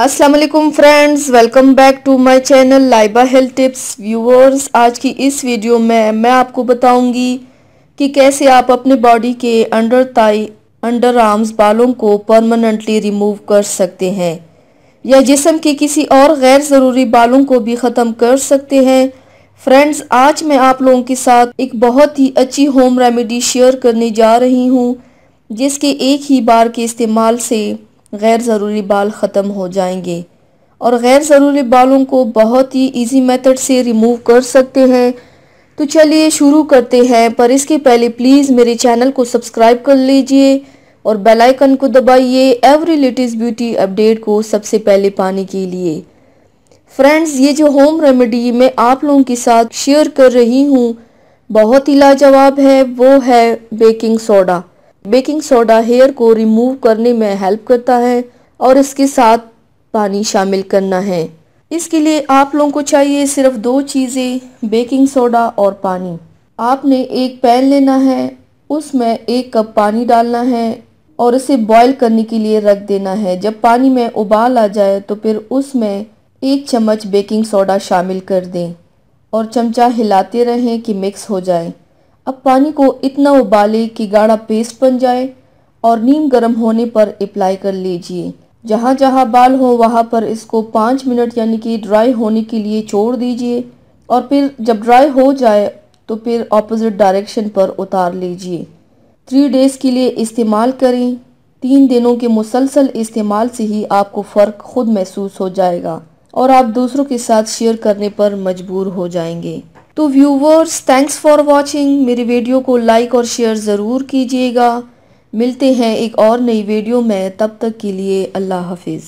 अस्सलाम वालेकुम friends, welcome back to my channel Laiba health tips. Viewers, आज की इस वीडियो में मैं आपको बताऊंगी कि कैसे आप अपने बॉडी के अंडर थाई, अंडर आर्म्स बालों को परमानेंटली रिमूव कर सकते हैं या जिस्म के किसी और गैर ज़रूरी बालों को भी ख़त्म कर सकते हैं। फ्रेंड्स, आज मैं आप लोगों के साथ एक बहुत ही अच्छी होम रेमेडी शेयर करने जा रही हूँ जिसके एक ही बार के इस्तेमाल से गैर ज़रूरी बाल ख़त्म हो जाएंगे और गैर ज़रूरी बालों को बहुत ही इजी मेथड से रिमूव कर सकते हैं। तो चलिए शुरू करते हैं, पर इसके पहले प्लीज़ मेरे चैनल को सब्सक्राइब कर लीजिए और बेल आइकन को दबाइए एवरी लेटेस्ट ब्यूटी अपडेट को सबसे पहले पाने के लिए। फ्रेंड्स, ये जो होम रेमेडी मैं आप लोगों के साथ शेयर कर रही हूँ बहुत ही लाजवाब है, वो है baking soda. Baking soda hair को रिमूव करने में हेल्प करता है और इसके साथ पानी शामिल करना है। इसके लिए आप लोगों को चाहिए सिर्फ दो चीज़ें, बेकिंग सोडा और पानी। आपने एक पैन लेना है, उसमें 1 कप पानी डालना है और इसे बॉईल करने के लिए रख देना है। जब पानी में उबाल आ जाए तो फिर उसमें 1 चम्मच बेकिंग सोडा शामिल कर दें और चमचा हिलाते रहें कि मिक्स हो जाए। अब पानी को इतना उबालें कि गाढ़ा पेस्ट बन जाए और नीम गर्म होने पर अप्लाई कर लीजिए। जहाँ जहाँ बाल हो वहाँ पर इसको 5 मिनट यानी कि ड्राई होने के लिए छोड़ दीजिए और फिर जब ड्राई हो जाए तो फिर ऑपोजिट डायरेक्शन पर उतार लीजिए। 3 डेज़ के लिए इस्तेमाल करें। 3 दिनों के मुसलसल इस्तेमाल से ही आपको फ़र्क खुद महसूस हो जाएगा और आप दूसरों के साथ शेयर करने पर मजबूर हो जाएंगे। तो व्यूवर्स, थैंक्स फॉर वॉचिंग। मेरी वीडियो को लाइक और शेयर ज़रूर कीजिएगा। मिलते हैं एक और नई वीडियो में, तब तक के लिए अल्लाह हाफिज़।